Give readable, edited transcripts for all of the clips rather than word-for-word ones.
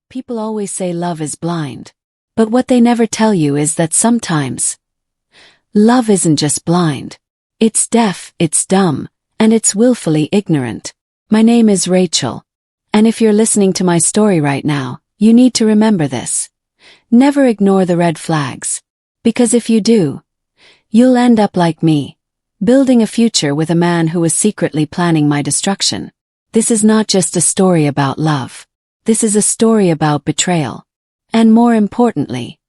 People always say love is blind. But what they never tell you is that sometimes love isn't just blind. It's deaf, it's dumb, and it's willfully ignorant. My name is Rachel. And if you're listening to my story right now, you need to remember this. Never ignore the red flags. Because if you do, you'll end up like me, building a future with a man who was secretly planning my destruction. This is not just a story about love. This is a story about betrayal. And more importantly,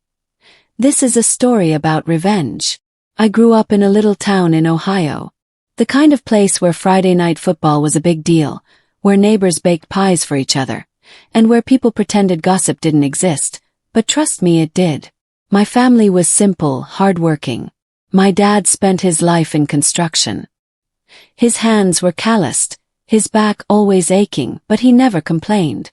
this is a story about revenge. I grew up in a little town in Ohio. The kind of place where Friday night football was a big deal, where neighbors baked pies for each other, and where people pretended gossip didn't exist, but trust me, it did. My family was simple, hardworking. My dad spent his life in construction. His hands were calloused, his back always aching, but he never complained.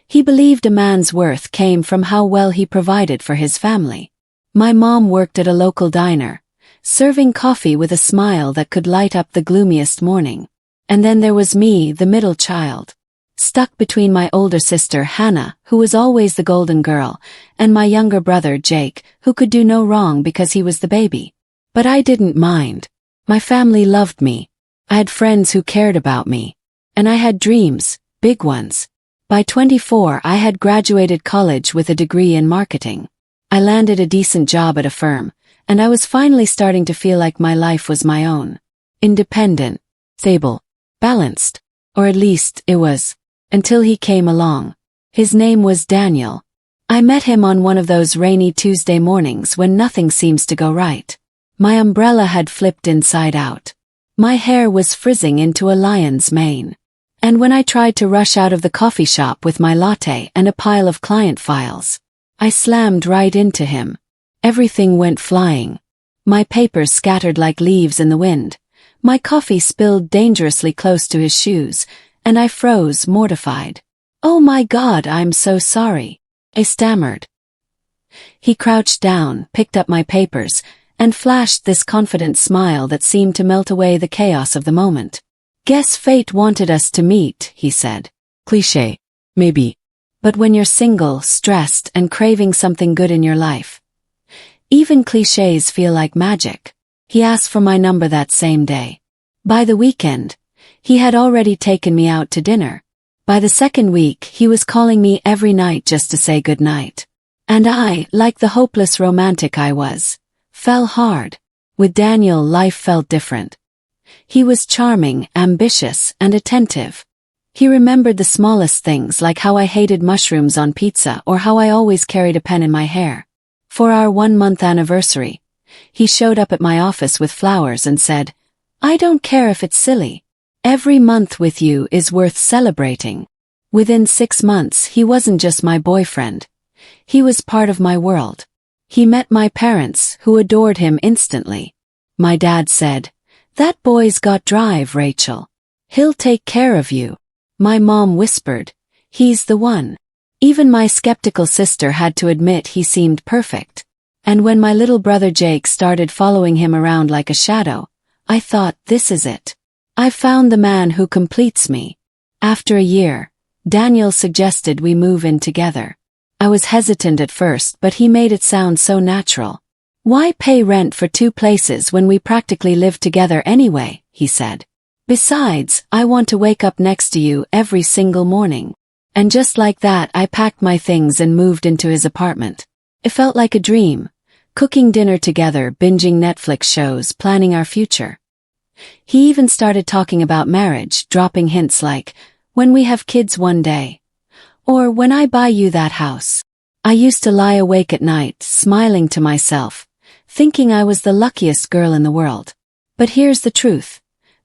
He believed a man's worth came from how well he provided for his family. My mom worked at a local diner, serving coffee with a smile that could light up the gloomiest morning. And then there was me, the middle child, stuck between my older sister Hannah, who was always the golden girl, and my younger brother Jake, who could do no wrong because he was the baby. But I didn't mind. My family loved me. I had friends who cared about me. And I had dreams, big ones. By 24, I had graduated college with a degree in marketing. I landed a decent job at a firm, and I was finally starting to feel like my life was my own. Independent, stable, balanced. Or at least, it was. Until he came along. His name was Daniel. I met him on one of those rainy Tuesday mornings when nothing seems to go right. My umbrella had flipped inside out. My hair was frizzing into a lion's mane. And when I tried to rush out of the coffee shop with my latte and a pile of client files, I slammed right into him. Everything went flying. My papers scattered like leaves in the wind. My coffee spilled dangerously close to his shoes, and I froze, mortified. "Oh my God, I'm so sorry," I stammered. He crouched down, picked up my papers, and flashed this confident smile that seemed to melt away the chaos of the moment. "Guess fate wanted us to meet," he said. Cliché, maybe. But when you're single, stressed, and craving something good in your life, even clichés feel like magic. He asked for my number that same day. By the weekend, he had already taken me out to dinner. By the second week, he was calling me every night just to say goodnight. And I, like the hopeless romantic I was, fell hard. With Daniel, life felt different. He was charming, ambitious, and attentive. He remembered the smallest things like how I hated mushrooms on pizza or how I always carried a pen in my hair. For our 1-month anniversary, he showed up at my office with flowers and said, "I don't care if it's silly. Every month with you is worth celebrating." Within 6 months, he wasn't just my boyfriend. He was part of my world. He met my parents, who adored him instantly. My dad said, "That boy's got drive, Rachel. He'll take care of you." My mom whispered, "He's the one." Even my skeptical sister had to admit he seemed perfect. And when my little brother Jake started following him around like a shadow, I thought, this is it. I found the man who completes me. After a year, Daniel suggested we move in together. I was hesitant at first, but he made it sound so natural. "Why pay rent for 2 places when we practically live together anyway?" he said. "Besides, I want to wake up next to you every single morning." And just like that, I packed my things and moved into his apartment. It felt like a dream. Cooking dinner together, binging Netflix shows, planning our future. He even started talking about marriage, dropping hints like, "When we have kids one day," or "When I buy you that house." I used to lie awake at night, smiling to myself, thinking I was the luckiest girl in the world. But here's the truth.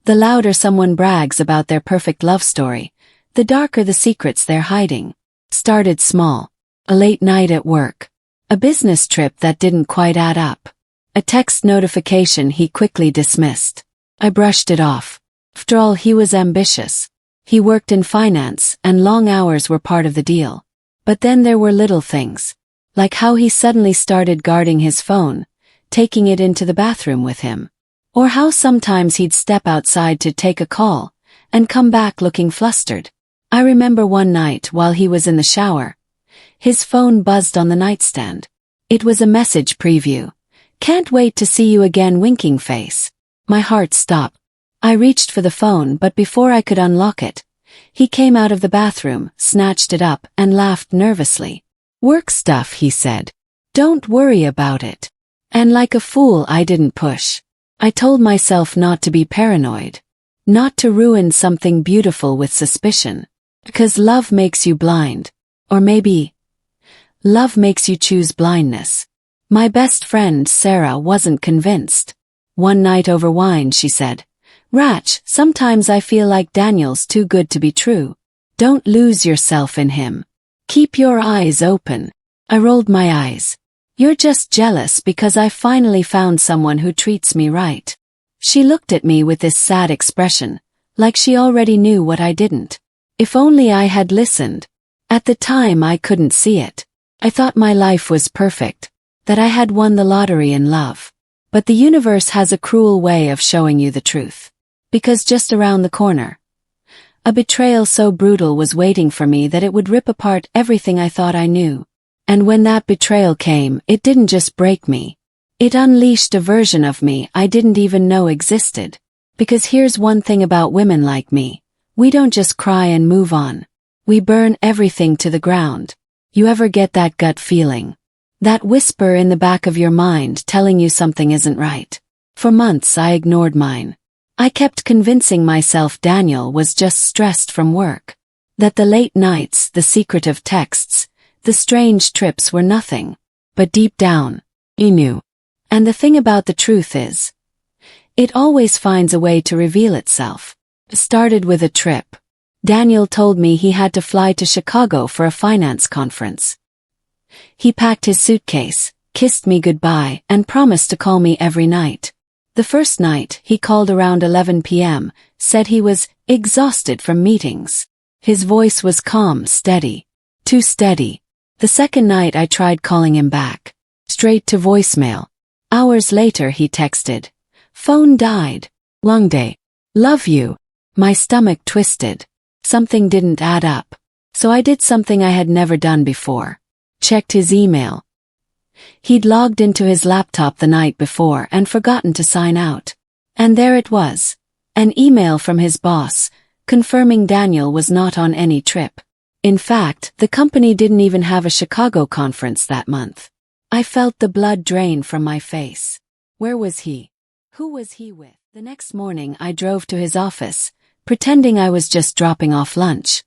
The louder someone brags about their perfect love story, the darker the secrets they're hiding. Started small. A late night at work. A business trip that didn't quite add up. A text notification he quickly dismissed. I brushed it off. After all, he was ambitious. He worked in finance, and long hours were part of the deal. But then there were little things. Like how he suddenly started guarding his phone, taking it into the bathroom with him. Or how sometimes he'd step outside to take a call, and come back looking flustered. I remember one night while he was in the shower, his phone buzzed on the nightstand. It was a message preview. "Can't wait to see you again, winking face." My heart stopped. I reached for the phone, but before I could unlock it, he came out of the bathroom, snatched it up, and laughed nervously. "Work stuff," he said. "Don't worry about it." And like a fool, I didn't push. I told myself not to be paranoid. Not to ruin something beautiful with suspicion. Because love makes you blind. Or maybe love makes you choose blindness. My best friend Sarah wasn't convinced. One night over wine she said, "Rach, sometimes I feel like Daniel's too good to be true. Don't lose yourself in him. Keep your eyes open." I rolled my eyes. "You're just jealous because I finally found someone who treats me right." She looked at me with this sad expression, like she already knew what I didn't. If only I had listened. At the time I couldn't see it. I thought my life was perfect, that I had won the lottery in love. But the universe has a cruel way of showing you the truth. Because just around the corner, a betrayal so brutal was waiting for me that it would rip apart everything I thought I knew. And when that betrayal came, it didn't just break me. It unleashed a version of me I didn't even know existed. Because here's one thing about women like me. We don't just cry and move on. We burn everything to the ground. You ever get that gut feeling? That whisper in the back of your mind telling you something isn't right? For months I ignored mine. I kept convincing myself Daniel was just stressed from work. That the late nights, the secretive texts, the strange trips were nothing. But deep down, he knew. And the thing about the truth is, it always finds a way to reveal itself. It started with a trip. Daniel told me he had to fly to Chicago for a finance conference. He packed his suitcase, kissed me goodbye, and promised to call me every night. The first night, he called around 11 p.m., said he was exhausted from meetings. His voice was calm, steady. Too steady. The second night I tried calling him back. Straight to voicemail. Hours later he texted, "Phone died. Long day. Love you." My stomach twisted. Something didn't add up. So I did something I had never done before. Checked his email. He'd logged into his laptop the night before and forgotten to sign out. And there it was. An email from his boss, confirming Daniel was not on any trip. In fact, the company didn't even have a Chicago conference that month. I felt the blood drain from my face. Where was he? Who was he with? The next morning I drove to his office, pretending I was just dropping off lunch.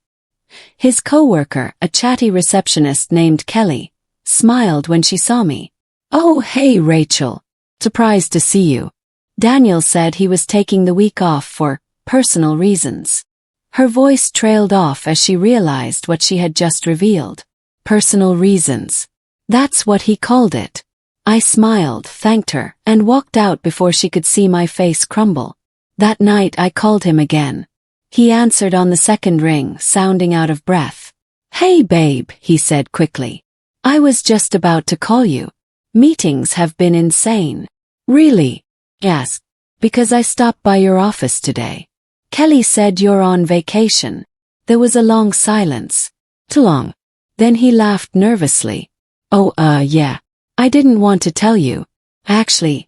His coworker, a chatty receptionist named Kelly, smiled when she saw me. "Oh, hey Rachel. Surprised to see you." Daniel said he was taking the week off for personal reasons. Her voice trailed off as she realized what she had just revealed. Personal reasons. That's what he called it. I smiled, thanked her, and walked out before she could see my face crumble. That night I called him again. He answered on the second ring, sounding out of breath. "Hey babe," he said quickly. "I was just about to call you. Meetings have been insane." "Really?" "Yes. Because I stopped by your office today. Kelly said you're on vacation." There was a long silence. Too long. Then he laughed nervously. "Oh, yeah. I didn't want to tell you. Actually,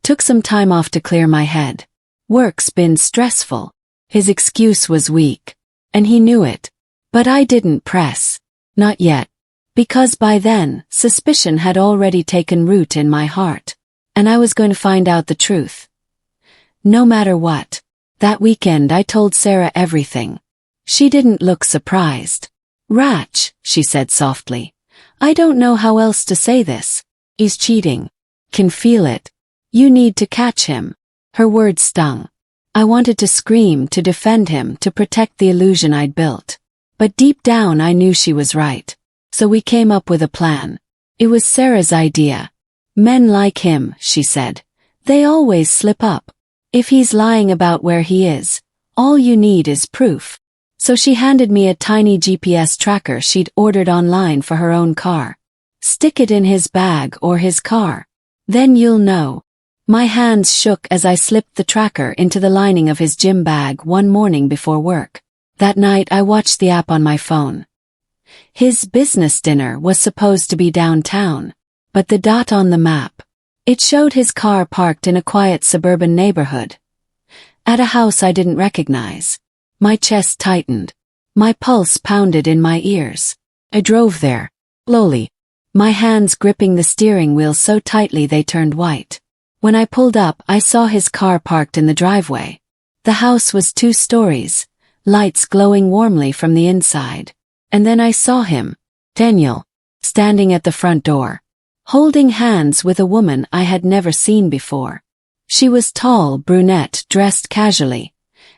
took some time off to clear my head. Work's been stressful." His excuse was weak. And he knew it. But I didn't press. Not yet. Because by then, suspicion had already taken root in my heart. And I was going to find out the truth. No matter what. That weekend I told Sarah everything. She didn't look surprised. "Rach," she said softly. "I don't know how else to say this. He's cheating. Can feel it. You need to catch him." Her words stung. I wanted to scream, to defend him, to protect the illusion I'd built. But deep down I knew she was right. So we came up with a plan. It was Sarah's idea. "Men like him," she said. "They always slip up. If he's lying about where he is, all you need is proof." So she handed me a tiny GPS tracker she'd ordered online for her own car. "Stick it in his bag or his car. Then you'll know." My hands shook as I slipped the tracker into the lining of his gym bag one morning before work. That night I watched the app on my phone. His business dinner was supposed to be downtown, but the dot on the map, it showed his car parked in a quiet suburban neighborhood, at a house I didn't recognize. My chest tightened. My pulse pounded in my ears. I drove there, slowly, my hands gripping the steering wheel so tightly they turned white. When I pulled up, I saw his car parked in the driveway. The house was 2 stories, lights glowing warmly from the inside. And then I saw him, Daniel, standing at the front door, holding hands with a woman I had never seen before. She was tall, brunette, dressed casually,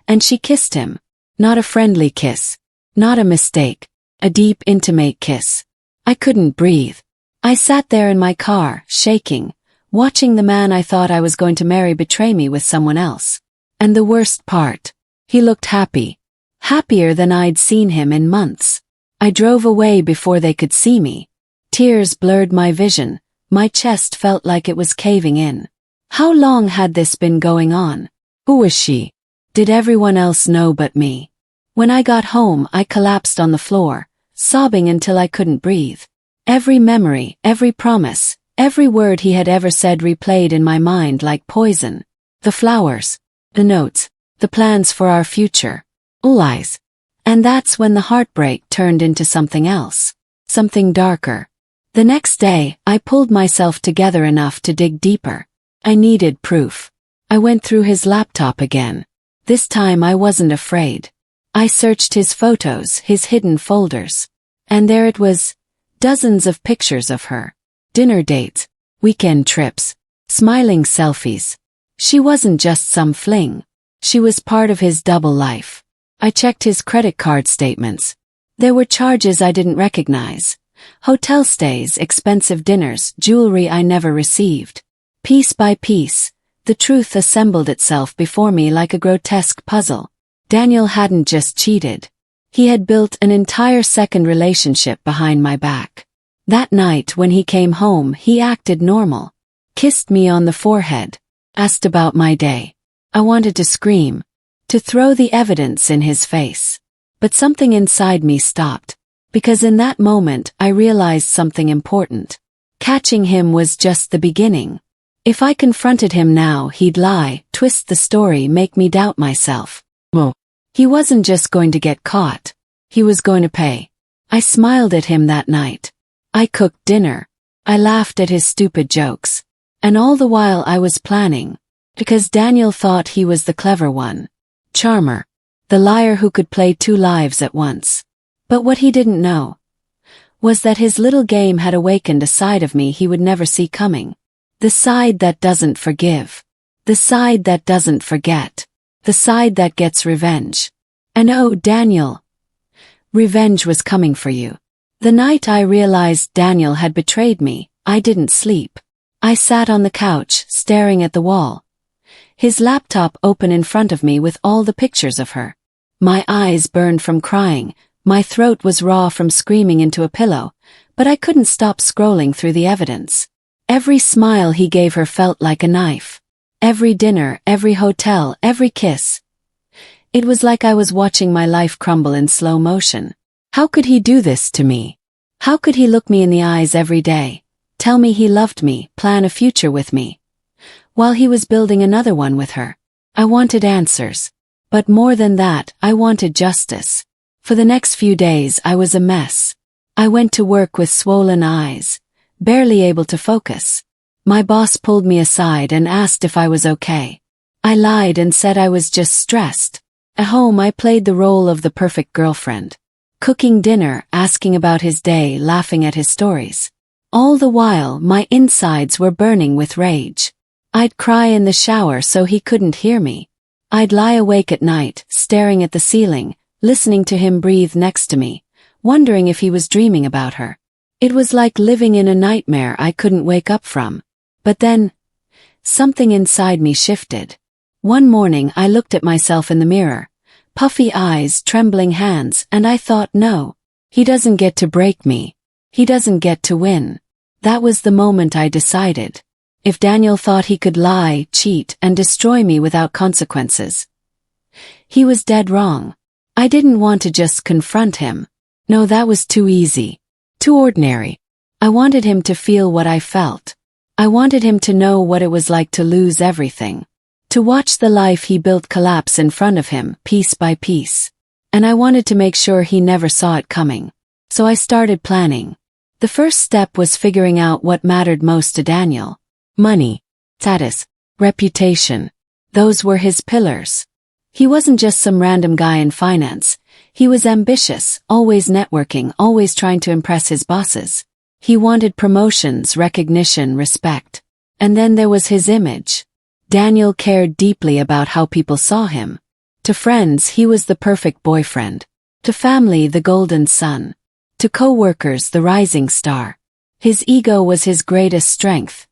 and she kissed him. Not a friendly kiss, not a mistake, a deep, intimate kiss. I couldn't breathe. I sat there in my car, shaking, watching the man I thought I was going to marry betray me with someone else. And the worst part, he looked happy, happier than I'd seen him in months. I drove away before they could see me. Tears blurred my vision, my chest felt like it was caving in. How long had this been going on? Who was she? Did everyone else know but me? When I got home, I collapsed on the floor, sobbing until I couldn't breathe. Every memory, every promise, every word he had ever said replayed in my mind like poison. The flowers, the notes, the plans for our future. All lies. And that's when the heartbreak turned into something else, something darker. The next day, I pulled myself together enough to dig deeper. I needed proof. I went through his laptop again. This time I wasn't afraid. I searched his photos, his hidden folders. And there it was, dozens of pictures of her. Dinner dates, weekend trips, smiling selfies. She wasn't just some fling. She was part of his double life. I checked his credit card statements. There were charges I didn't recognize. Hotel stays, expensive dinners, jewelry I never received. Piece by piece, the truth assembled itself before me like a grotesque puzzle. Daniel hadn't just cheated. He had built an entire second relationship behind my back. That night when he came home, he acted normal. Kissed me on the forehead. Asked about my day. I wanted to scream. To throw the evidence in his face. But something inside me stopped. Because in that moment I realized something important. Catching him was just the beginning. If I confronted him now, he'd lie, twist the story, make me doubt myself. Well, he wasn't just going to get caught. He was going to pay. I smiled at him that night. I cooked dinner. I laughed at his stupid jokes. And all the while I was planning. Because Daniel thought he was the clever one. Charmer. The liar who could play 2 lives at once. But what he didn't know was that his little game had awakened a side of me he would never see coming. The side that doesn't forgive. The side that doesn't forget. The side that gets revenge. And oh, Daniel, revenge was coming for you. The night I realized Daniel had betrayed me, I didn't sleep. I sat on the couch, staring at the wall. His laptop open in front of me with all the pictures of her. My eyes burned from crying, my throat was raw from screaming into a pillow, but I couldn't stop scrolling through the evidence. Every smile he gave her felt like a knife. Every dinner, every hotel, every kiss. It was like I was watching my life crumble in slow motion. How could he do this to me? How could he look me in the eyes every day, tell me he loved me, plan a future with me, while he was building another one with her? I wanted answers. But more than that, I wanted justice. For the next few days I was a mess. I went to work with swollen eyes, barely able to focus. My boss pulled me aside and asked if I was okay. I lied and said I was just stressed. At home I played the role of the perfect girlfriend. Cooking dinner, asking about his day, laughing at his stories. All the while my insides were burning with rage. I'd cry in the shower so he couldn't hear me. I'd lie awake at night, staring at the ceiling, listening to him breathe next to me, wondering if he was dreaming about her. It was like living in a nightmare I couldn't wake up from. But then, something inside me shifted. One morning I looked at myself in the mirror, puffy eyes, trembling hands, and I thought, no, he doesn't get to break me. He doesn't get to win. That was the moment I decided. If Daniel thought he could lie, cheat, and destroy me without consequences, he was dead wrong. I didn't want to just confront him. No, that was too easy. Too ordinary. I wanted him to feel what I felt. I wanted him to know what it was like to lose everything. To watch the life he built collapse in front of him, piece by piece. And I wanted to make sure he never saw it coming. So I started planning. The first step was figuring out what mattered most to Daniel. Money, status, reputation. Those were his pillars. He wasn't just some random guy in finance. He was ambitious, always networking, always trying to impress his bosses. He wanted promotions, recognition, respect. And then there was his image. Daniel cared deeply about how people saw him. To friends, he was the perfect boyfriend. To family, the golden son. To co-workers, the rising star. His ego was his greatest strength.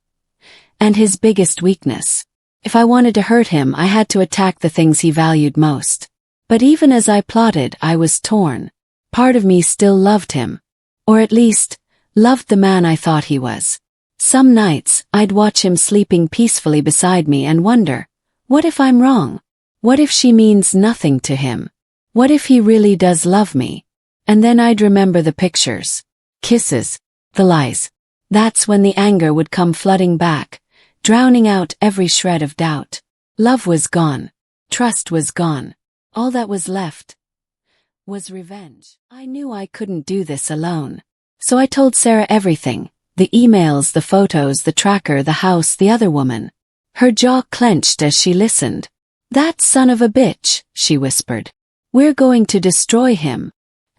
And his biggest weakness. If I wanted to hurt him, I had to attack the things he valued most. But even as I plotted, I was torn. Part of me still loved him. Or at least, loved the man I thought he was. Some nights, I'd watch him sleeping peacefully beside me and wonder, what if I'm wrong? What if she means nothing to him? What if he really does love me? And then I'd remember the pictures. Kisses. The lies. That's when the anger would come flooding back, drowning out every shred of doubt. Love was gone. Trust was gone. All that was left was revenge. I knew I couldn't do this alone. So I told Sarah everything. The emails, the photos, the tracker, the house, the other woman. Her jaw clenched as she listened. "That son of a bitch," she whispered. "We're going to destroy him."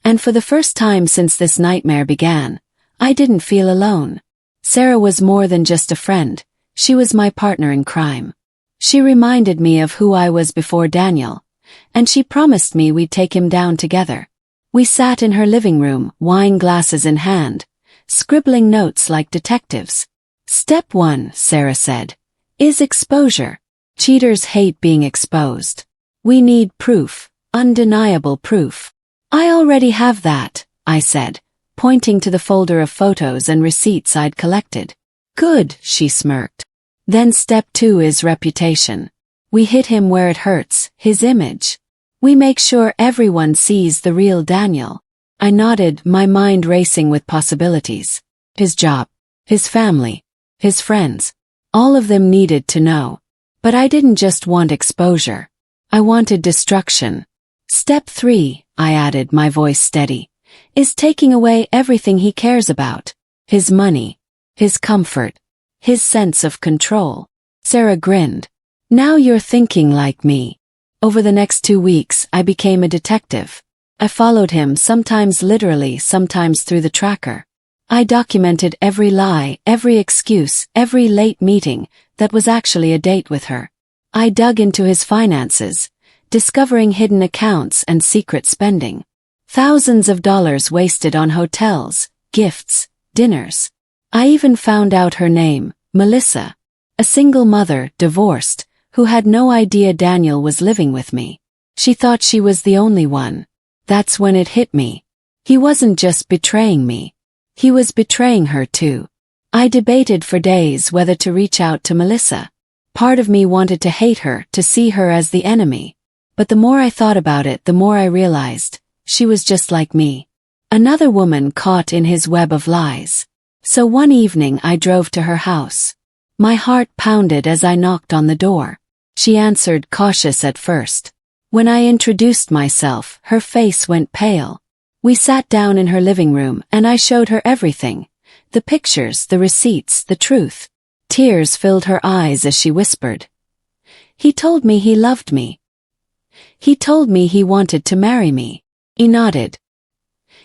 And for the first time since this nightmare began, I didn't feel alone. Sarah was more than just a friend. She was my partner in crime. She reminded me of who I was before Daniel, and she promised me we'd take him down together. We sat in her living room, wine glasses in hand, scribbling notes like detectives. "Step 1, Sarah said, is exposure. Cheaters hate being exposed. We need proof, undeniable proof." "I already have that," I said, pointing to the folder of photos and receipts I'd collected. "Good," she smirked. "Then step 2 is reputation. We hit him where it hurts, his image. We make sure everyone sees the real Daniel." I nodded, my mind racing with possibilities. His job, his family, his friends. All of them needed to know. But I didn't just want exposure. I wanted destruction. "Step 3, I added, my voice steady, is taking away everything he cares about. His money, his comfort, his sense of control." Sarah grinned. "Now you're thinking like me." Over the next 2 weeks, I became a detective. I followed him, sometimes literally, sometimes through the tracker. I documented every lie, every excuse, every late meeting that was actually a date with her. I dug into his finances, discovering hidden accounts and secret spending. Thousands of dollars wasted on hotels, gifts, dinners. I even found out her name, Melissa. A single mother, divorced, who had no idea Daniel was living with me. She thought she was the only one. That's when it hit me. He wasn't just betraying me. He was betraying her too. I debated for days whether to reach out to Melissa. Part of me wanted to hate her, to see her as the enemy. But the more I thought about it, the more I realized, she was just like me. Another woman caught in his web of lies. So one evening I drove to her house. My heart pounded as I knocked on the door. She answered, cautious at first. When I introduced myself, her face went pale. We sat down in her living room and I showed her everything. The pictures, the receipts, the truth. Tears filled her eyes as she whispered. "He told me he loved me. He told me he wanted to marry me." He nodded.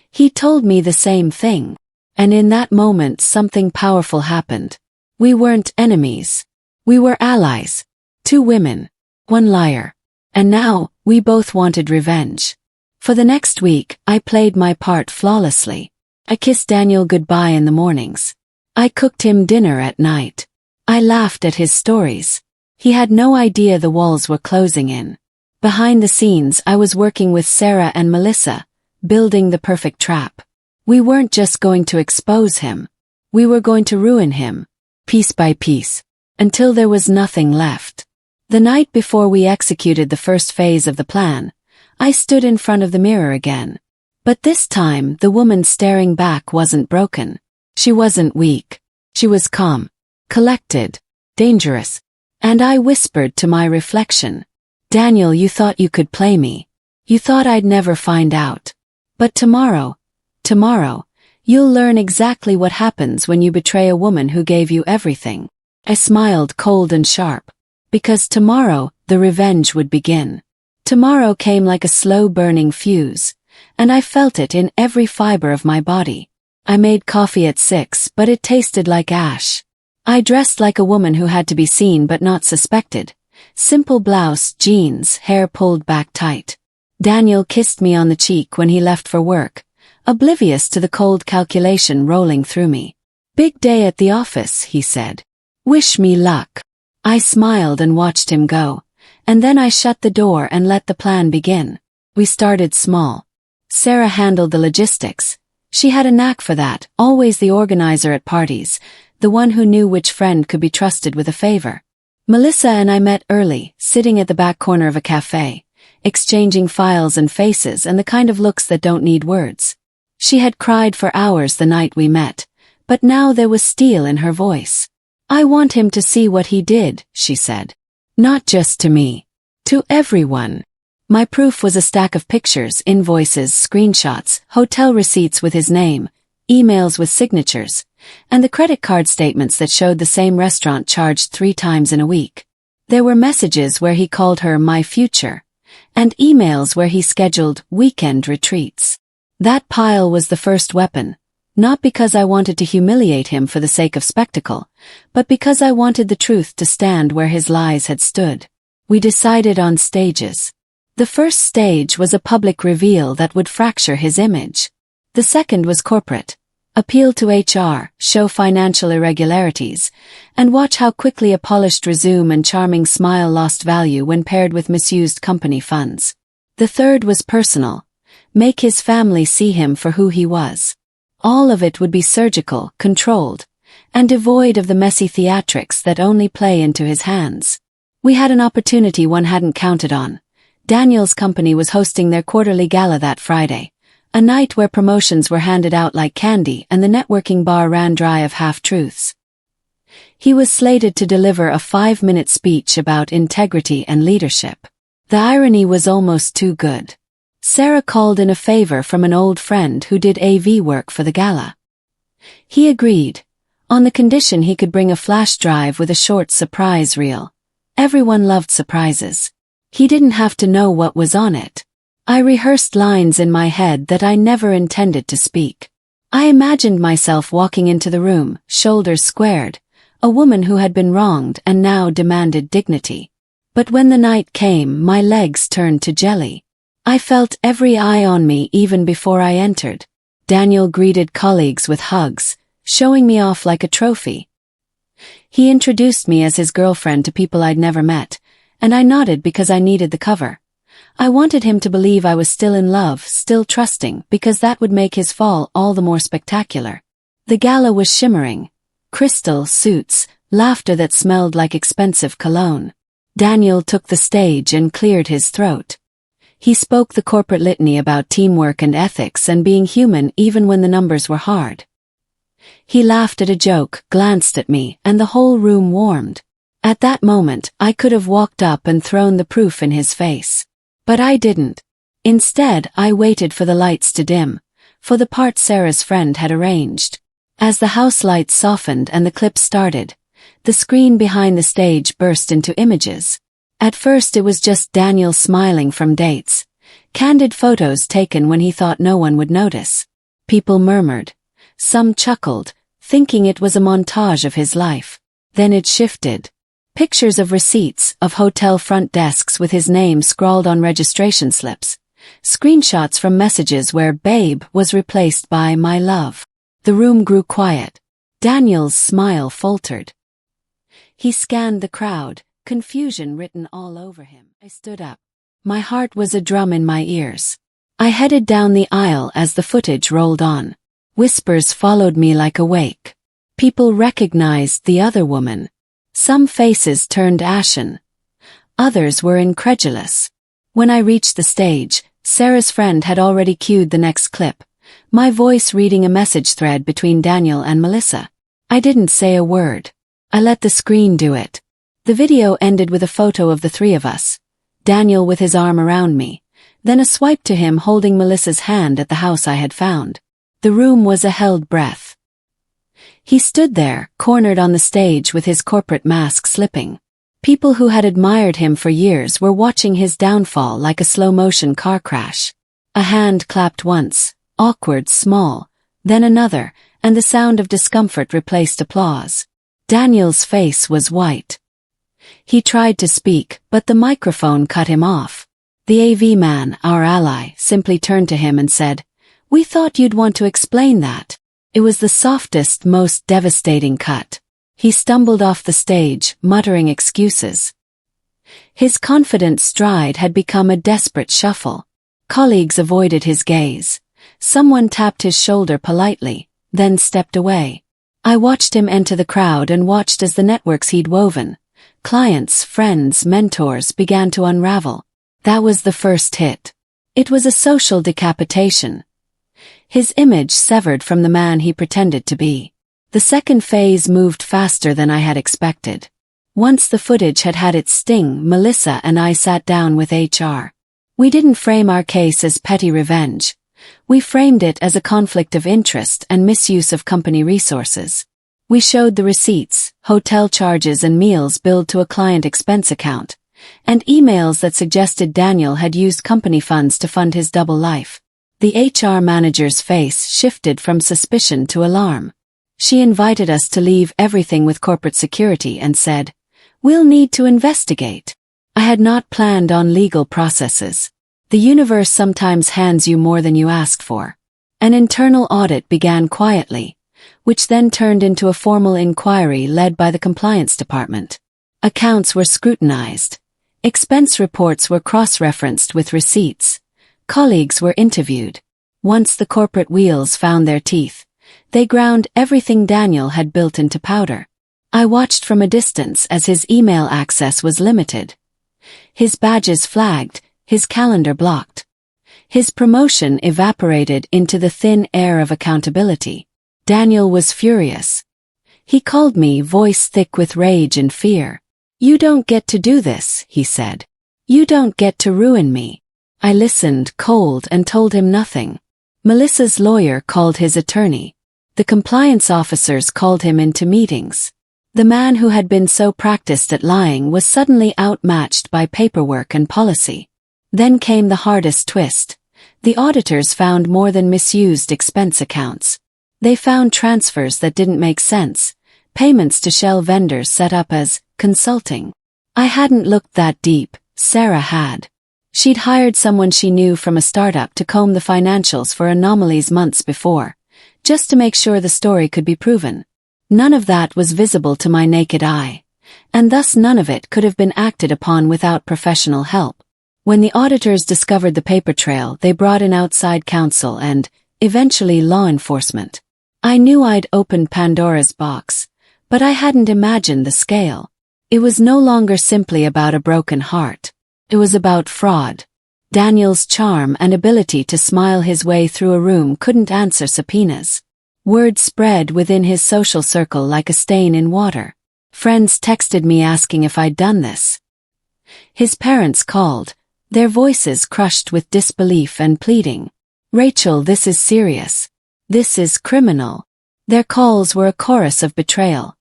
"He told me the same thing." And in that moment something powerful happened. We weren't enemies. We were allies. 2 women. 1 liar. And now, we both wanted revenge. For the next week, I played my part flawlessly. I kissed Daniel goodbye in the mornings. I cooked him dinner at night. I laughed at his stories. He had no idea the walls were closing in. Behind the scenes, I was working with Sarah and Melissa, building the perfect trap. We weren't just going to expose him. We were going to ruin him, piece by piece, until there was nothing left. The night before we executed the first phase of the plan, I stood in front of the mirror again. But this time, the woman staring back wasn't broken. She wasn't weak. She was calm, collected, dangerous. And I whispered to my reflection, "Daniel, you thought you could play me. You thought I'd never find out. But tomorrow, you'll learn exactly what happens when you betray a woman who gave you everything." I smiled cold and sharp. Because tomorrow, the revenge would begin. Tomorrow came like a slow-burning fuse, and I felt it in every fiber of my body. I made coffee at 6, but it tasted like ash. I dressed like a woman who had to be seen but not suspected. Simple blouse, jeans, hair pulled back tight. Daniel kissed me on the cheek when he left for work, oblivious to the cold calculation rolling through me. "Big day at the office," he said. "Wish me luck." I smiled and watched him go, and then I shut the door and let the plan begin. We started small. Sarah handled the logistics. She had a knack for that, always the organizer at parties, the one who knew which friend could be trusted with a favor. Melissa and I met early, sitting at the back corner of a cafe, exchanging files and faces and the kind of looks that don't need words. She had cried for hours the night we met, but now there was steel in her voice. "I want him to see what he did," she said. "Not just to me. To everyone." My proof was a stack of pictures, invoices, screenshots, hotel receipts with his name, emails with signatures, and the credit card statements that showed the same restaurant charged 3 times in a week. There were messages where he called her my future, and emails where he scheduled weekend retreats. That pile was the first weapon, not because I wanted to humiliate him for the sake of spectacle, but because I wanted the truth to stand where his lies had stood. We decided on stages. The first stage was a public reveal that would fracture his image. The second was corporate. Appeal to HR, show financial irregularities, and watch how quickly a polished resume and charming smile lost value when paired with misused company funds. The third was personal. Make his family see him for who he was. All of it would be surgical, controlled, and devoid of the messy theatrics that only play into his hands. We had an opportunity one hadn't counted on. Daniel's company was hosting their quarterly gala that Friday, a night where promotions were handed out like candy and the networking bar ran dry of half-truths. He was slated to deliver a 5-minute speech about integrity and leadership. The irony was almost too good. Sarah called in a favor from an old friend who did AV work for the gala. He agreed, on the condition he could bring a flash drive with a short surprise reel. Everyone loved surprises. He didn't have to know what was on it. I rehearsed lines in my head that I never intended to speak. I imagined myself walking into the room, shoulders squared, a woman who had been wronged and now demanded dignity. But when the night came, my legs turned to jelly. I felt every eye on me even before I entered. Daniel greeted colleagues with hugs, showing me off like a trophy. He introduced me as his girlfriend to people I'd never met, and I nodded because I needed the cover. I wanted him to believe I was still in love, still trusting, because that would make his fall all the more spectacular. The gala was shimmering. Crystal, suits, laughter that smelled like expensive cologne. Daniel took the stage and cleared his throat. He spoke the corporate litany about teamwork and ethics and being human even when the numbers were hard. He laughed at a joke, glanced at me, and the whole room warmed. At that moment, I could have walked up and thrown the proof in his face. But I didn't. Instead, I waited for the lights to dim, for the part Sarah's friend had arranged. As the house lights softened and the clip started, the screen behind the stage burst into images. At first it was just Daniel smiling from dates, candid photos taken when he thought no one would notice. People murmured. Some chuckled, thinking it was a montage of his life. Then it shifted. Pictures of receipts, of hotel front desks with his name scrawled on registration slips. Screenshots from messages where babe was replaced by my love. The room grew quiet. Daniel's smile faltered. He scanned the crowd, confusion written all over him. I stood up. My heart was a drum in my ears. I headed down the aisle as the footage rolled on. Whispers followed me like a wake. People recognized the other woman. Some faces turned ashen. Others were incredulous. When I reached the stage, Sarah's friend had already cued the next clip, my voice reading a message thread between Daniel and Melissa. I didn't say a word. I let the screen do it. The video ended with a photo of the three of us, Daniel with his arm around me, then a swipe to him holding Melissa's hand at the house I had found. The room was a held breath. He stood there, cornered on the stage with his corporate mask slipping. People who had admired him for years were watching his downfall like a slow-motion car crash. A hand clapped once, awkward, small, then another, and the sound of discomfort replaced applause. Daniel's face was white. He tried to speak, but the microphone cut him off. The AV man, our ally, simply turned to him and said, "We thought you'd want to explain that." It was the softest, most devastating cut. He stumbled off the stage, muttering excuses. His confident stride had become a desperate shuffle. Colleagues avoided his gaze. Someone tapped his shoulder politely, then stepped away. I watched him enter the crowd and watched as the networks he'd woven, clients, friends, mentors, began to unravel. That was the first hit. It was a social decapitation. His image severed from the man he pretended to be. The second phase moved faster than I had expected. Once the footage had had its sting, Melissa and I sat down with HR. We didn't frame our case as petty revenge. We framed it as a conflict of interest and misuse of company resources. We showed the receipts, hotel charges and meals billed to a client expense account, and emails that suggested Daniel had used company funds to fund his double life. The HR manager's face shifted from suspicion to alarm. She invited us to leave everything with corporate security and said, "We'll need to investigate." I had not planned on legal processes. The universe sometimes hands you more than you asked for. An internal audit began quietly, which then turned into a formal inquiry led by the compliance department. Accounts were scrutinized. Expense reports were cross-referenced with receipts. Colleagues were interviewed. Once the corporate wheels found their teeth, they ground everything Daniel had built into powder. I watched from a distance as his email access was limited. His badges flagged, his calendar blocked. His promotion evaporated into the thin air of accountability. Daniel was furious. He called me, voice thick with rage and fear. "You don't get to do this," he said. "You don't get to ruin me." I listened, cold, and told him nothing. Melissa's lawyer called his attorney. The compliance officers called him into meetings. The man who had been so practiced at lying was suddenly outmatched by paperwork and policy. Then came the hardest twist. The auditors found more than misused expense accounts. They found transfers that didn't make sense, payments to shell vendors set up as consulting. I hadn't looked that deep, Sarah had. She'd hired someone she knew from a startup to comb the financials for anomalies months before, just to make sure the story could be proven. None of that was visible to my naked eye, and thus none of it could have been acted upon without professional help. When the auditors discovered the paper trail, they brought in outside counsel and, eventually, law enforcement. I knew I'd opened Pandora's box, but I hadn't imagined the scale. It was no longer simply about a broken heart. It was about fraud. Daniel's charm and ability to smile his way through a room couldn't answer subpoenas. Word spread within his social circle like a stain in water. Friends texted me asking if I'd done this. His parents called, their voices crushed with disbelief and pleading. "Rachel, this is serious. This is criminal." Their calls were a chorus of betrayal.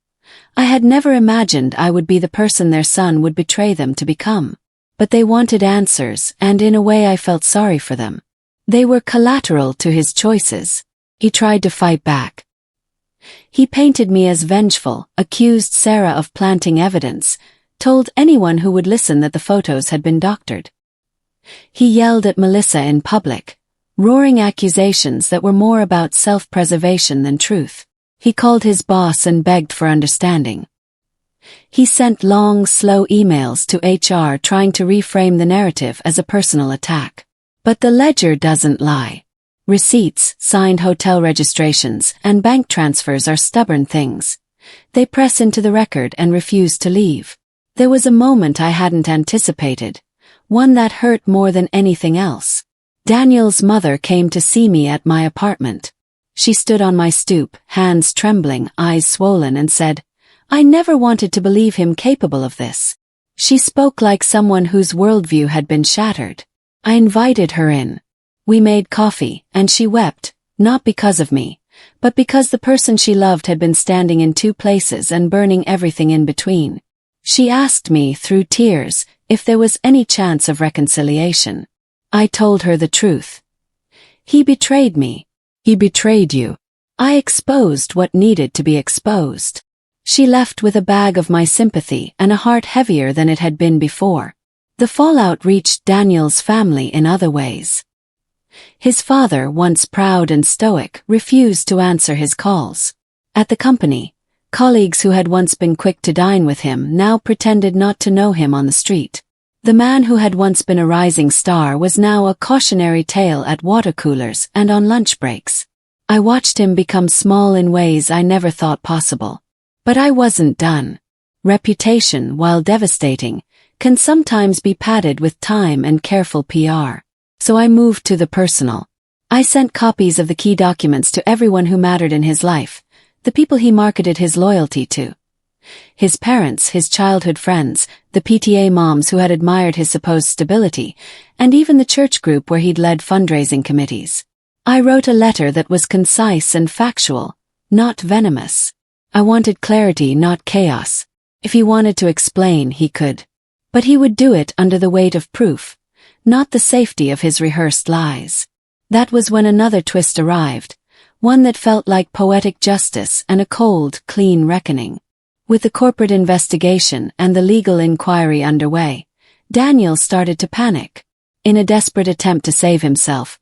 I had never imagined I would be the person their son would betray them to become. But they wanted answers, and in a way I felt sorry for them. They were collateral to his choices. He tried to fight back. He painted me as vengeful, accused Sarah of planting evidence, told anyone who would listen that the photos had been doctored. He yelled at Melissa in public, roaring accusations that were more about self-preservation than truth. He called his boss and begged for understanding. He sent long, slow emails to HR trying to reframe the narrative as a personal attack. But the ledger doesn't lie. Receipts, signed hotel registrations, and bank transfers are stubborn things. They press into the record and refuse to leave. There was a moment I hadn't anticipated, one that hurt more than anything else. Daniel's mother came to see me at my apartment. She stood on my stoop, hands trembling, eyes swollen, and said, "I never wanted to believe him capable of this." She spoke like someone whose worldview had been shattered. I invited her in. We made coffee, and she wept, not because of me, but because the person she loved had been standing in two places and burning everything in between. She asked me, through tears, if there was any chance of reconciliation. I told her the truth. "He betrayed me." "He betrayed you." I exposed what needed to be exposed. She left with a bag of my sympathy and a heart heavier than it had been before. The fallout reached Daniel's family in other ways. His father, once proud and stoic, refused to answer his calls. At the company, colleagues who had once been quick to dine with him now pretended not to know him on the street. The man who had once been a rising star was now a cautionary tale at water coolers and on lunch breaks. I watched him become small in ways I never thought possible. But I wasn't done. Reputation, while devastating, can sometimes be padded with time and careful PR. So I moved to the personal. I sent copies of the key documents to everyone who mattered in his life, the people he marketed his loyalty to. His parents, his childhood friends, the PTA moms who had admired his supposed stability, and even the church group where he'd led fundraising committees. I wrote a letter that was concise and factual, not venomous. I wanted clarity, not chaos. If he wanted to explain, he could. But he would do it under the weight of proof, not the safety of his rehearsed lies. That was when another twist arrived, one that felt like poetic justice and a cold, clean reckoning. With the corporate investigation and the legal inquiry underway, Daniel started to panic. In a desperate attempt to save himself,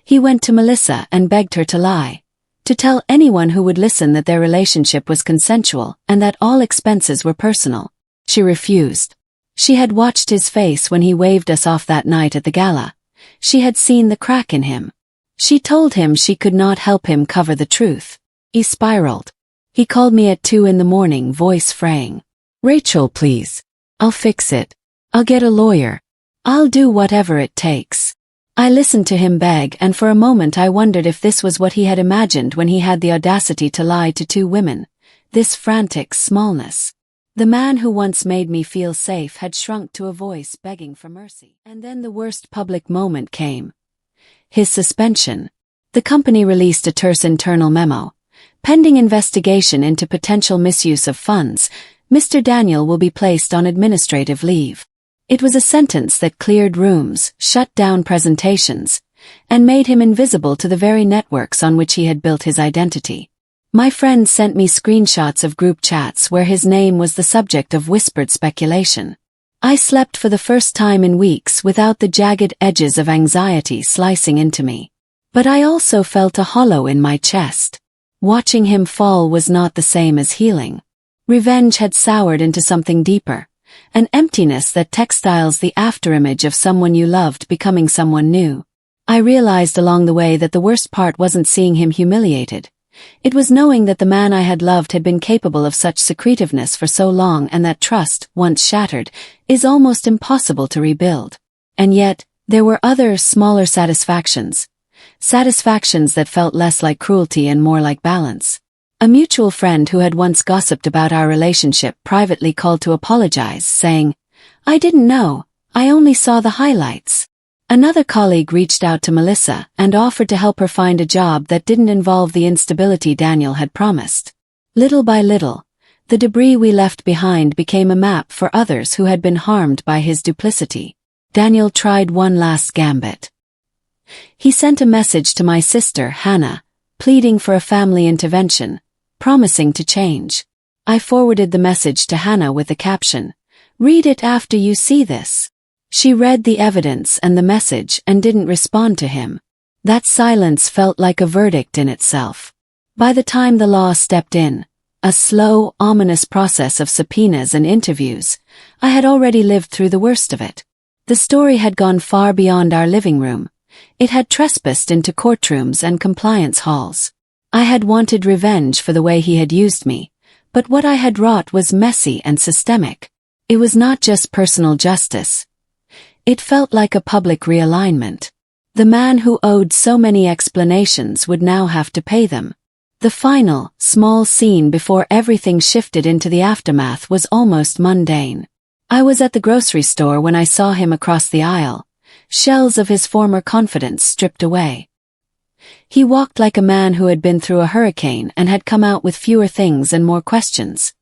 he went to Melissa and begged her to lie, to tell anyone who would listen that their relationship was consensual and that all expenses were personal. She refused. She had watched his face when he waved us off that night at the gala. She had seen the crack in him. She told him she could not help him cover the truth. He spiraled. He called me at 2 a.m, voice fraying. "Rachel, please. I'll fix it. I'll get a lawyer. I'll do whatever it takes." I listened to him beg, and for a moment I wondered if this was what he had imagined when he had the audacity to lie to 2 women. This frantic smallness. The man who once made me feel safe had shrunk to a voice begging for mercy. And then the worst public moment came. His suspension. The company released a terse internal memo. Pending investigation into potential misuse of funds, Mr. Daniel will be placed on administrative leave. It was a sentence that cleared rooms, shut down presentations, and made him invisible to the very networks on which he had built his identity. My friends sent me screenshots of group chats where his name was the subject of whispered speculation. I slept for the first time in weeks without the jagged edges of anxiety slicing into me. But I also felt a hollow in my chest. Watching him fall was not the same as healing. Revenge had soured into something deeper, an emptiness that textiles the afterimage of someone you loved becoming someone new. I realized along the way that the worst part wasn't seeing him humiliated. It was knowing that the man I had loved had been capable of such secretiveness for so long, and that trust, once shattered, is almost impossible to rebuild. And yet, there were other, smaller satisfactions. Satisfactions that felt less like cruelty and more like balance. A mutual friend who had once gossiped about our relationship privately called to apologize, saying, "I didn't know, I only saw the highlights." Another colleague reached out to Melissa and offered to help her find a job that didn't involve the instability Daniel had promised. Little by little, the debris we left behind became a map for others who had been harmed by his duplicity. Daniel tried one last gambit. He sent a message to my sister, Hannah, pleading for a family intervention, promising to change. I forwarded the message to Hannah with the caption, "Read it after you see this." She read the evidence and the message and didn't respond to him. That silence felt like a verdict in itself. By the time the law stepped in, a slow, ominous process of subpoenas and interviews, I had already lived through the worst of it. The story had gone far beyond our living room. It had trespassed into courtrooms and compliance halls. I had wanted revenge for the way he had used me, but what I had wrought was messy and systemic. It was not just personal justice. It felt like a public realignment. The man who owed so many explanations would now have to pay them. The final, small scene before everything shifted into the aftermath was almost mundane. I was at the grocery store when I saw him across the aisle, shells of his former confidence stripped away. He walked like a man who had been through a hurricane and had come out with fewer things and more questions.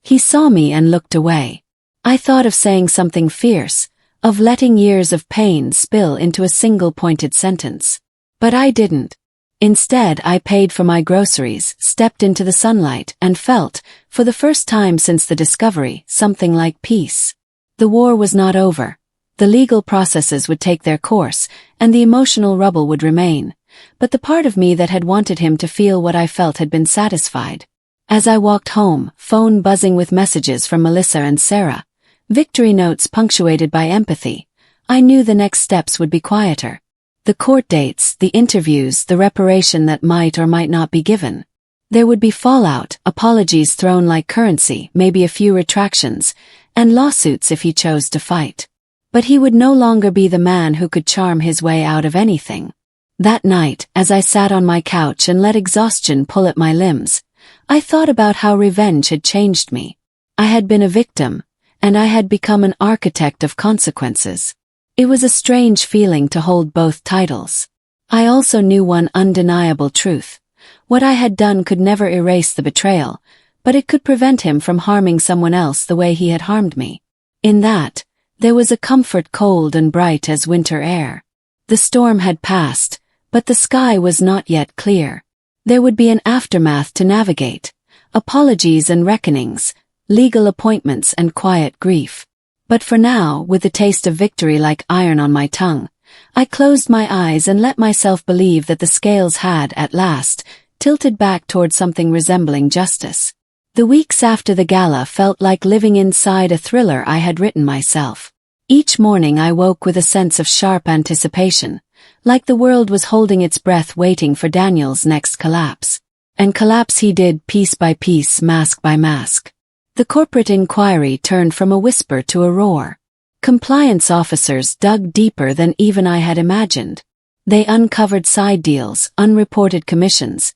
He saw me and looked away. I thought of saying something fierce, of letting years of pain spill into a single pointed sentence. But I didn't. Instead, I paid for my groceries, stepped into the sunlight, and felt, for the first time since the discovery, something like peace. The war was not over. The legal processes would take their course, and the emotional rubble would remain. But the part of me that had wanted him to feel what I felt had been satisfied. As I walked home, phone buzzing with messages from Melissa and Sarah, victory notes punctuated by empathy, I knew the next steps would be quieter. The court dates, the interviews, the reparation that might or might not be given. There would be fallout, apologies thrown like currency, maybe a few retractions, and lawsuits if he chose to fight. But he would no longer be the man who could charm his way out of anything. That night, as I sat on my couch and let exhaustion pull at my limbs, I thought about how revenge had changed me. I had been a victim, and I had become an architect of consequences. It was a strange feeling to hold both titles. I also knew one undeniable truth. What I had done could never erase the betrayal, but it could prevent him from harming someone else the way he had harmed me. In that, there was a comfort cold and bright as winter air. The storm had passed, but the sky was not yet clear. There would be an aftermath to navigate, apologies and reckonings, legal appointments and quiet grief. But for now, with the taste of victory like iron on my tongue, I closed my eyes and let myself believe that the scales had, at last, tilted back toward something resembling justice. The weeks after the gala felt like living inside a thriller I had written myself. Each morning I woke with a sense of sharp anticipation, like the world was holding its breath waiting for Daniel's next collapse. And collapse he did piece by piece, mask by mask. The corporate inquiry turned from a whisper to a roar. Compliance officers dug deeper than even I had imagined. They uncovered side deals, unreported commissions,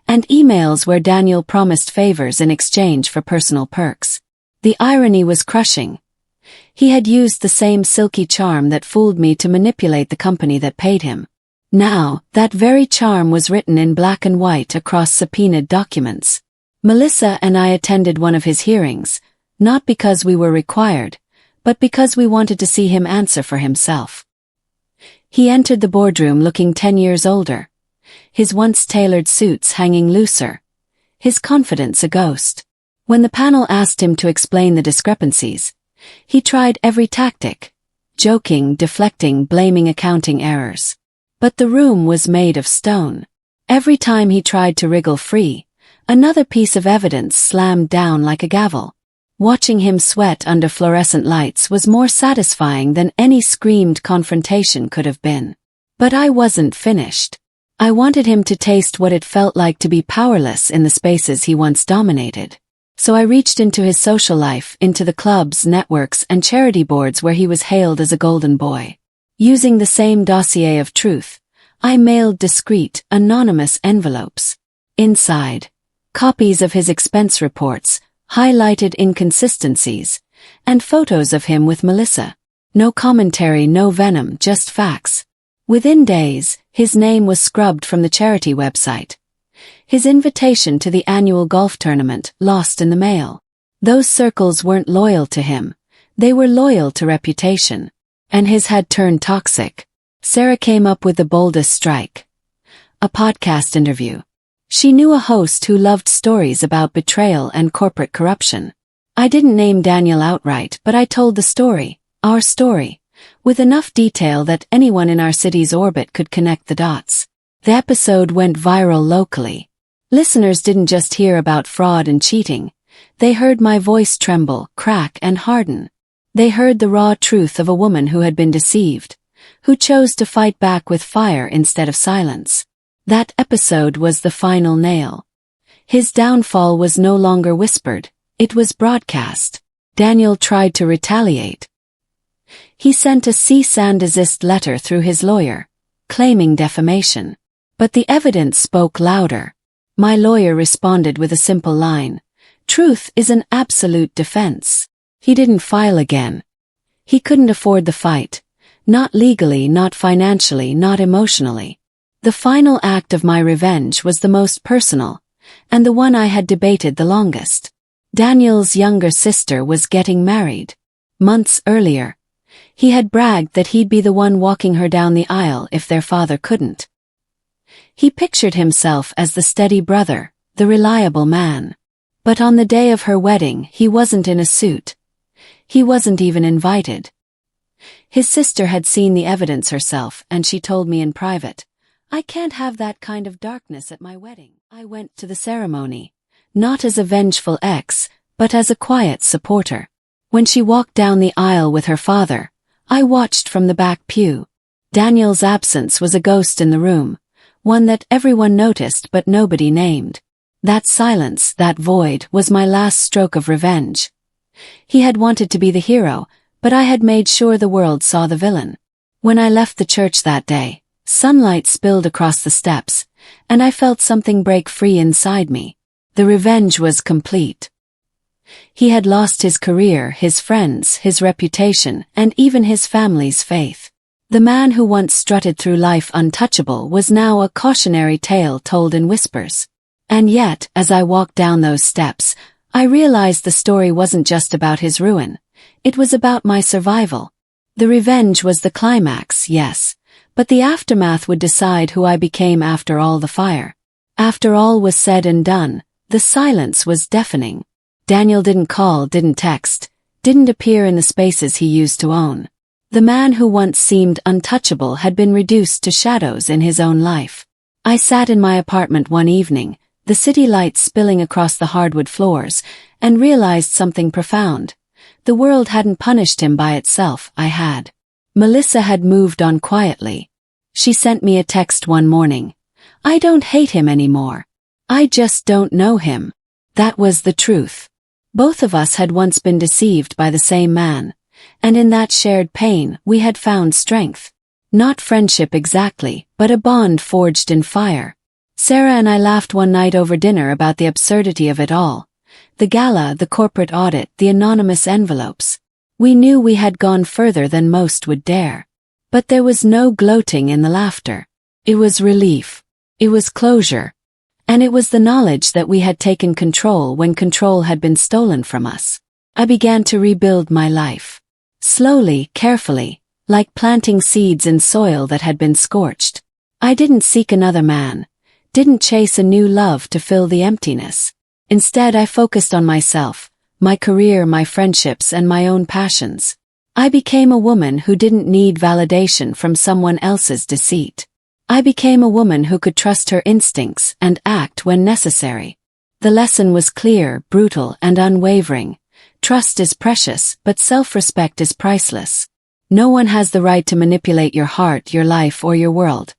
and emails where Daniel promised favors in exchange for personal perks. The irony was crushing. He had used the same silky charm that fooled me to manipulate the company that paid him. Now, that very charm was written in black and white across subpoenaed documents. Melissa and I attended one of his hearings, not because we were required, but because we wanted to see him answer for himself. He entered the boardroom looking 10 years older, his once tailored suits hanging looser, his confidence a ghost. When the panel asked him to explain the discrepancies, he tried every tactic, joking, deflecting, blaming accounting errors. But the room was made of stone. Every time he tried to wriggle free, another piece of evidence slammed down like a gavel. Watching him sweat under fluorescent lights was more satisfying than any screamed confrontation could have been. But I wasn't finished. I wanted him to taste what it felt like to be powerless in the spaces he once dominated. So I reached into his social life, into the clubs, networks, and charity boards where he was hailed as a golden boy. Using the same dossier of truth, I mailed discreet, anonymous envelopes. Inside, copies of his expense reports, highlighted inconsistencies, and photos of him with Melissa. No commentary, no venom, just facts. Within days, his name was scrubbed from the charity website. His invitation to the annual golf tournament lost in the mail. Those circles weren't loyal to him. They were loyal to reputation. And his had turned toxic. Sarah came up with the boldest strike. A podcast interview. She knew a host who loved stories about betrayal and corporate corruption. I didn't name Daniel outright, but I told the story, our story, with enough detail that anyone in our city's orbit could connect the dots. The episode went viral locally. Listeners didn't just hear about fraud and cheating. They heard my voice tremble, crack, and harden. They heard the raw truth of a woman who had been deceived, who chose to fight back with fire instead of silence. That episode was the final nail. His downfall was no longer whispered, it was broadcast. Daniel tried to retaliate. He sent a cease and desist letter through his lawyer, claiming defamation. But the evidence spoke louder. My lawyer responded with a simple line. Truth is an absolute defense. He didn't file again. He couldn't afford the fight. Not legally, not financially, not emotionally. The final act of my revenge was the most personal, and the one I had debated the longest. Daniel's younger sister was getting married. Months earlier, he had bragged that he'd be the one walking her down the aisle if their father couldn't. He pictured himself as the steady brother, the reliable man. But on the day of her wedding, he wasn't in a suit. He wasn't even invited. His sister had seen the evidence herself, and she told me in private, "I can't have that kind of darkness at my wedding." I went to the ceremony, not as a vengeful ex, but as a quiet supporter. When she walked down the aisle with her father, I watched from the back pew. Daniel's absence was a ghost in the room, one that everyone noticed but nobody named. That silence, that void, was my last stroke of revenge. He had wanted to be the hero, but I had made sure the world saw the villain. When I left the church that day, sunlight spilled across the steps, and I felt something break free inside me. The revenge was complete. He had lost his career, his friends, his reputation, and even his family's faith. The man who once strutted through life untouchable was now a cautionary tale told in whispers. And yet, as I walked down those steps, I realized the story wasn't just about his ruin. It was about my survival. The revenge was the climax, yes, but the aftermath would decide who I became after all the fire. After all was said and done, the silence was deafening. Daniel didn't call, didn't text, didn't appear in the spaces he used to own. The man who once seemed untouchable had been reduced to shadows in his own life. I sat in my apartment one evening, the city lights spilling across the hardwood floors, and realized something profound. The world hadn't punished him by itself, I had. Melissa had moved on quietly. She sent me a text one morning. "I don't hate him anymore. I just don't know him." That was the truth. Both of us had once been deceived by the same man, and in that shared pain we had found strength. Not friendship exactly, but a bond forged in fire. Sarah and I laughed one night over dinner about the absurdity of it all. The gala, the corporate audit, the anonymous envelopes. We knew we had gone further than most would dare. But there was no gloating in the laughter. It was relief. It was closure. And it was the knowledge that we had taken control when control had been stolen from us. I began to rebuild my life. Slowly, carefully, like planting seeds in soil that had been scorched. I didn't seek another man. Didn't chase a new love to fill the emptiness. Instead, I focused on myself, my career, my friendships, and my own passions. I became a woman who didn't need validation from someone else's deceit. I became a woman who could trust her instincts and act when necessary. The lesson was clear, brutal, and unwavering. Trust is precious, but self-respect is priceless. No one has the right to manipulate your heart, your life, or your world.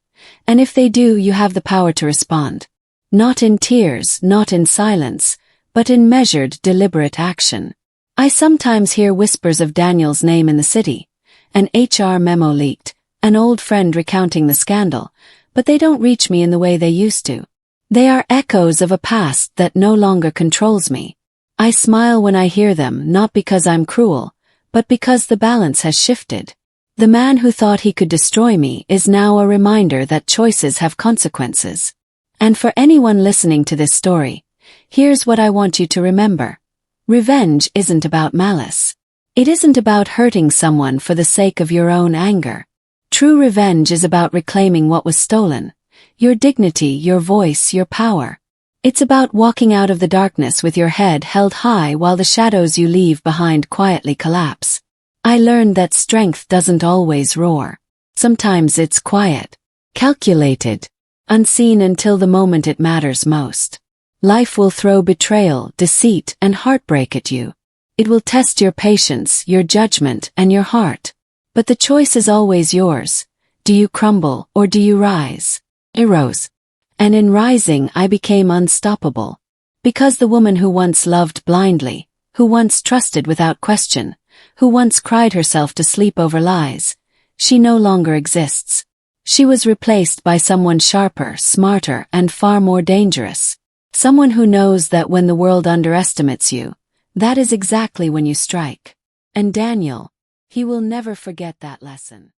And if they do, you have the power to respond. Not in tears, not in silence, but in measured, deliberate action. I sometimes hear whispers of Daniel's name in the city. An HR memo leaked, an old friend recounting the scandal, but they don't reach me in the way they used to. They are echoes of a past that no longer controls me. I smile when I hear them, not because I'm cruel, but because the balance has shifted. The man who thought he could destroy me is now a reminder that choices have consequences. And for anyone listening to this story, here's what I want you to remember. Revenge isn't about malice. It isn't about hurting someone for the sake of your own anger. True revenge is about reclaiming what was stolen. Your dignity, your voice, your power. It's about walking out of the darkness with your head held high while the shadows you leave behind quietly collapse. I learned that strength doesn't always roar. Sometimes it's quiet, calculated, unseen until the moment it matters most. Life will throw betrayal, deceit, and heartbreak at you. It will test your patience, your judgment, and your heart. But the choice is always yours. Do you crumble or do you rise? I rose. And in rising I became unstoppable. Because the woman who once loved blindly, who once trusted without question, who once cried herself to sleep over lies, she no longer exists. She was replaced by someone sharper, smarter, and far more dangerous. Someone who knows that when the world underestimates you, that is exactly when you strike. And Daniel, he will never forget that lesson.